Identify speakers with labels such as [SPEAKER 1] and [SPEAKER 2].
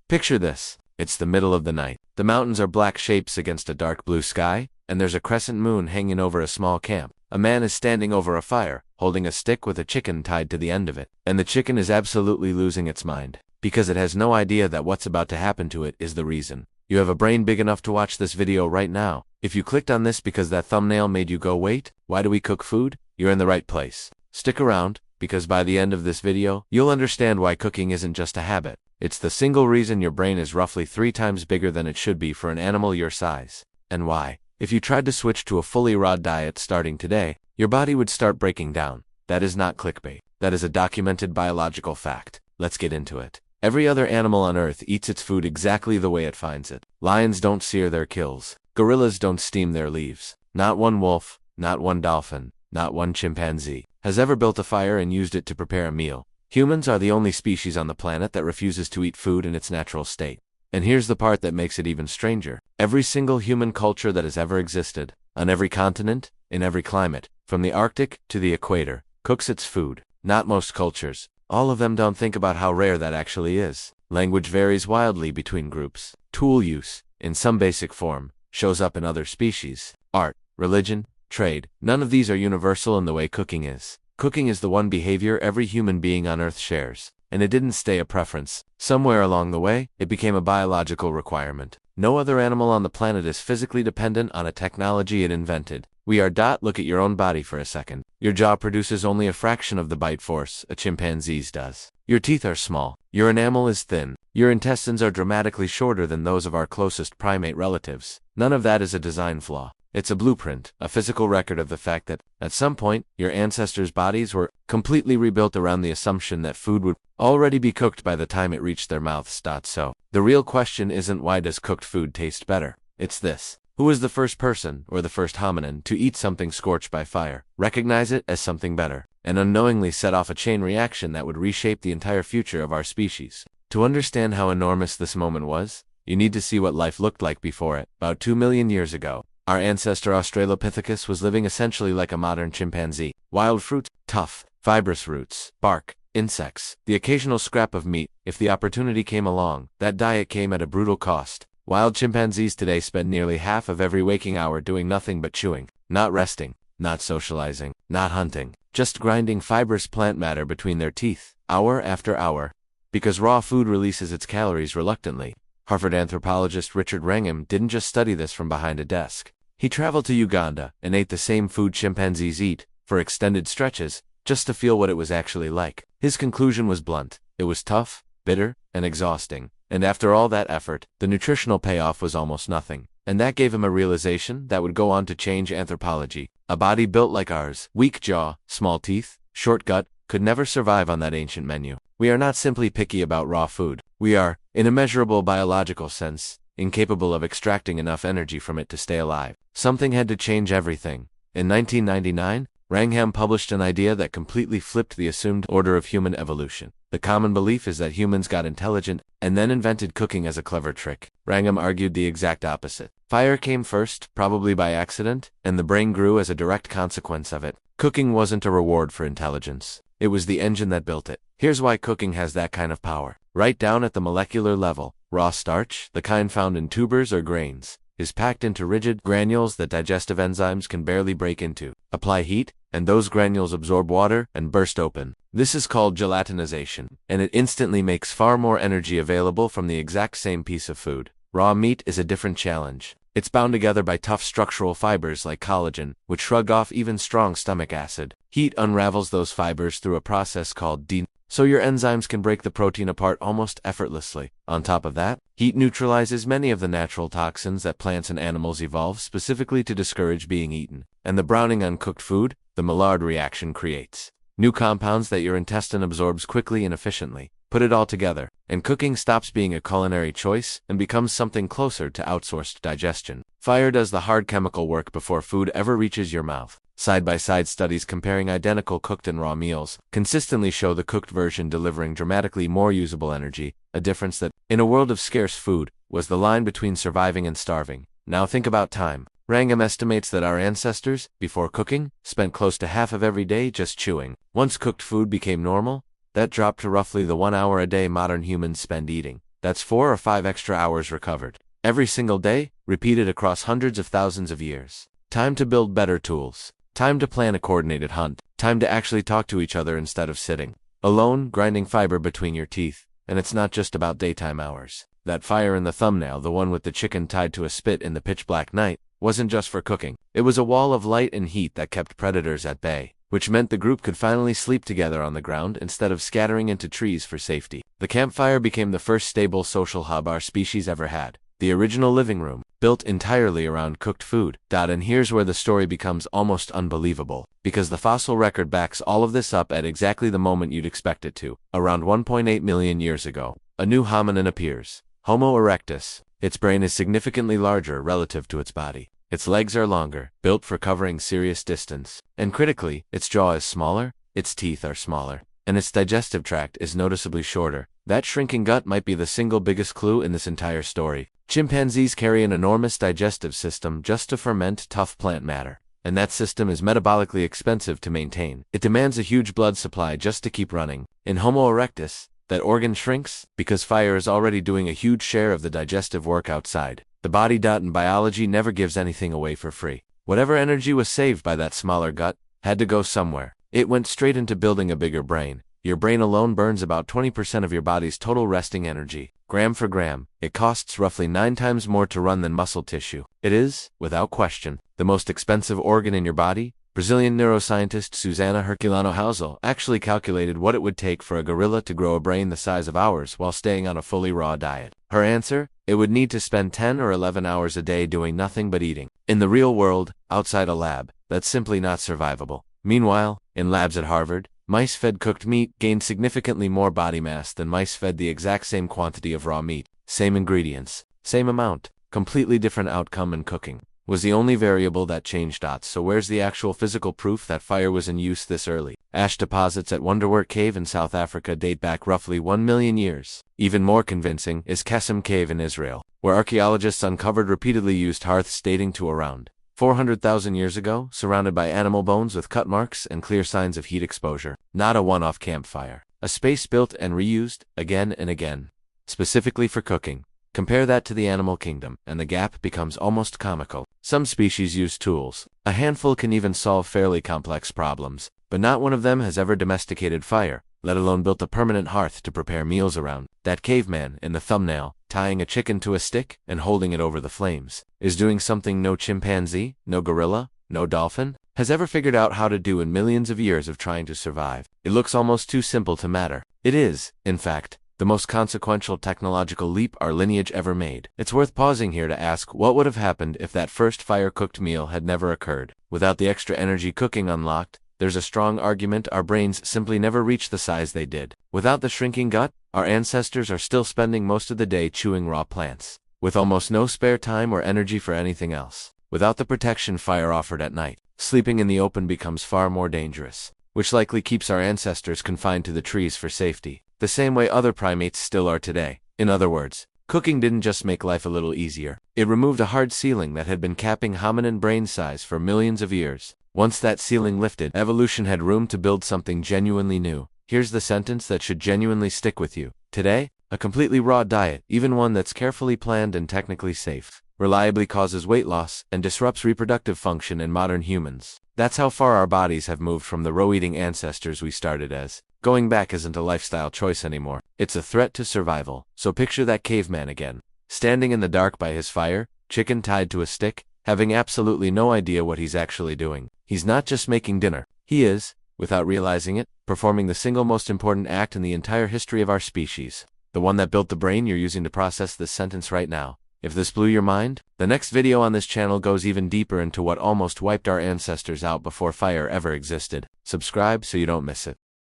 [SPEAKER 1] Picture this. It's the middle of the night. The mountains are black shapes against a dark blue sky, and there's a crescent moon hanging over a small camp. A man is standing over a fire, holding a stick with a chicken tied to the end of it, and the chicken is absolutely losing its mind, because it has no idea that what's about to happen to it is the reason. You have a brain big enough to watch this video right now. If you clicked on this because that thumbnail made you go, wait, why do we cook food? You're in the right place. Stick around, because by the end of this video, you'll understand why cooking isn't just a habit. It's the single reason your brain is roughly 3 times bigger than it should be for an animal your size. And why, if you tried to switch to a fully raw diet starting today, your body would start breaking down. That is not clickbait. That is a documented biological fact. Let's get into it. Every other animal on Earth eats its food exactly the way it finds it. Lions don't sear their kills. Gorillas don't steam their leaves. Not one wolf, not one dolphin, not one chimpanzee has ever built a fire and used it to prepare a meal. Humans are the only species on the planet that refuses to eat food in its natural state. And here's the part that makes it even stranger. Every single human culture that has ever existed, on every continent, in every climate, from the Arctic to the equator, cooks its food. Not most cultures. All of them don't think about how rare that actually is. Language varies wildly between groups. Tool use, in some basic form, shows up in other species. Art, religion, trade, none of these are universal in the way cooking is. Cooking is the one behavior every human being on Earth shares, and it didn't stay a preference. Somewhere along the way, it became a biological requirement. No other animal on the planet is physically dependent on a technology it invented. Look at your own body for a second. Your jaw produces only a fraction of the bite force a chimpanzee's does. Your teeth are small. Your enamel is thin. Your intestines are dramatically shorter than those of our closest primate relatives. None of that is a design flaw. It's a blueprint, a physical record of the fact that, at some point, your ancestors' bodies were completely rebuilt around the assumption that food would already be cooked by the time it reached their mouths. So, the real question isn't why does cooked food taste better? It's this. Who was the first person, or the first hominin, to eat something scorched by fire, recognize it as something better, and unknowingly set off a chain reaction that would reshape the entire future of our species? To understand how enormous this moment was, you need to see what life looked like before it. About 2 million years ago, our ancestor Australopithecus was living essentially like a modern chimpanzee. Wild fruits, tough, fibrous roots, bark, insects, the occasional scrap of meat, if the opportunity came along. That diet came at a brutal cost. Wild chimpanzees today spend nearly half of every waking hour doing nothing but chewing, not resting, not socializing, not hunting, just grinding fibrous plant matter between their teeth, hour after hour. Because raw food releases its calories reluctantly. Harvard anthropologist Richard Wrangham didn't just study this from behind a desk. He traveled to Uganda and ate the same food chimpanzees eat, for extended stretches, just to feel what it was actually like. His conclusion was blunt. It was tough, bitter, and exhausting. And after all that effort, the nutritional payoff was almost nothing. And that gave him a realization that would go on to change anthropology. A body built like ours, weak jaw, small teeth, short gut, could never survive on that ancient menu. We are not simply picky about raw food. We are, in a measurable biological sense, incapable of extracting enough energy from it to stay alive. Something had to change everything. In 1999, Wrangham published an idea that completely flipped the assumed order of human evolution. The common belief is that humans got intelligent and then invented cooking as a clever trick. Wrangham argued the exact opposite. Fire came first, probably by accident, and the brain grew as a direct consequence of it. Cooking wasn't a reward for intelligence. It was the engine that built it. Here's why cooking has that kind of power. Right down at the molecular level, raw starch, the kind found in tubers or grains, is packed into rigid granules that digestive enzymes can barely break into. Apply heat, and those granules absorb water and burst open. This is called gelatinization, and it instantly makes far more energy available from the exact same piece of food. Raw meat is a different challenge. It's bound together by tough structural fibers like collagen, which shrug off even strong stomach acid. Heat unravels those fibers through a process called so your enzymes can break the protein apart almost effortlessly. On top of that, heat neutralizes many of the natural toxins that plants and animals evolve specifically to discourage being eaten. And the browning on cooked food, the Maillard reaction creates new compounds that your intestine absorbs quickly and efficiently. Put it all together, and cooking stops being a culinary choice and becomes something closer to outsourced digestion. Fire does the hard chemical work before food ever reaches your mouth. Side-by-side studies comparing identical cooked and raw meals consistently show the cooked version delivering dramatically more usable energy, a difference that, in a world of scarce food, was the line between surviving and starving. Now think about time. Wrangham estimates that our ancestors, before cooking, spent close to half of every day just chewing. Once cooked food became normal, that dropped to roughly the 1 hour a day modern humans spend eating. That's 4 or 5 extra hours recovered. Every single day, repeated across hundreds of thousands of years. Time to build better tools. Time to plan a coordinated hunt. Time to actually talk to each other instead of sitting alone, grinding fiber between your teeth. And it's not just about daytime hours. That fire in the thumbnail, the one with the chicken tied to a spit in the pitch-black night, wasn't just for cooking. It was a wall of light and heat that kept predators at bay, which meant the group could finally sleep together on the ground instead of scattering into trees for safety. The campfire became the first stable social hub our species ever had. The original living room, built entirely around cooked food. And here's where the story becomes almost unbelievable, because the fossil record backs all of this up at exactly the moment you'd expect it to. Around 1.8 million years ago, a new hominin appears, Homo erectus. Its brain is significantly larger relative to its body. Its legs are longer, built for covering serious distance. And critically, its jaw is smaller, its teeth are smaller, and its digestive tract is noticeably shorter. That shrinking gut might be the single biggest clue in this entire story. Chimpanzees carry an enormous digestive system just to ferment tough plant matter, and that system is metabolically expensive to maintain. It demands a huge blood supply just to keep running. In Homo erectus, that organ shrinks because fire is already doing a huge share of the digestive work outside. The body. In biology never gives anything away for free. Whatever energy was saved by that smaller gut had to go somewhere. It went straight into building a bigger brain. Your brain alone burns about 20% of your body's total resting energy. Gram for gram, it costs roughly 9 times more to run than muscle tissue. It is, without question, the most expensive organ in your body. Brazilian neuroscientist Susana Herculano Hausel actually calculated what it would take for a gorilla to grow a brain the size of ours while staying on a fully raw diet. Her answer? It would need to spend 10 or 11 hours a day doing nothing but eating. In the real world, outside a lab, that's simply not survivable. Meanwhile, in labs at Harvard, mice fed cooked meat gained significantly more body mass than mice fed the exact same quantity of raw meat. Same ingredients, same amount, completely different outcome in cooking. Was the only variable that changed. So where's the actual physical proof that fire was in use this early? Ash deposits at Wonderwerk Cave in South Africa date back roughly 1 million years. Even more convincing is Qesem Cave in Israel, where archaeologists uncovered repeatedly used hearths dating to around 400,000 years ago, surrounded by animal bones with cut marks and clear signs of heat exposure. Not a one-off campfire. A space built and reused, again and again, specifically for cooking. Compare that to the animal kingdom, and the gap becomes almost comical. Some species use tools. A handful can even solve fairly complex problems, but not one of them has ever domesticated fire, let alone built a permanent hearth to prepare meals around. That caveman in the thumbnail, tying a chicken to a stick and holding it over the flames, is doing something no chimpanzee, no gorilla, no dolphin has ever figured out how to do in millions of years of trying to survive. It looks almost too simple to matter. It is, in fact, the most consequential technological leap our lineage ever made. It's worth pausing here to ask what would have happened if that first fire-cooked meal had never occurred. Without the extra energy cooking unlocked, there's a strong argument our brains simply never reached the size they did. Without the shrinking gut, our ancestors are still spending most of the day chewing raw plants, with almost no spare time or energy for anything else. Without the protection fire offered at night, sleeping in the open becomes far more dangerous, which likely keeps our ancestors confined to the trees for safety, the same way other primates still are today. In other words, cooking didn't just make life a little easier. It removed a hard ceiling that had been capping hominin brain size for millions of years. Once that ceiling lifted, evolution had room to build something genuinely new. Here's the sentence that should genuinely stick with you. Today, a completely raw diet, even one that's carefully planned and technically safe, reliably causes weight loss and disrupts reproductive function in modern humans. That's how far our bodies have moved from the row-eating ancestors we started as. Going back isn't a lifestyle choice anymore. It's a threat to survival. So picture that caveman again, standing in the dark by his fire, chicken tied to a stick, having absolutely no idea what he's actually doing. He's not just making dinner. He is, without realizing it, performing the single most important act in the entire history of our species. The one that built the brain you're using to process this sentence right now. If this blew your mind, the next video on this channel goes even deeper into what almost wiped our ancestors out before fire ever existed. Subscribe so you don't miss it.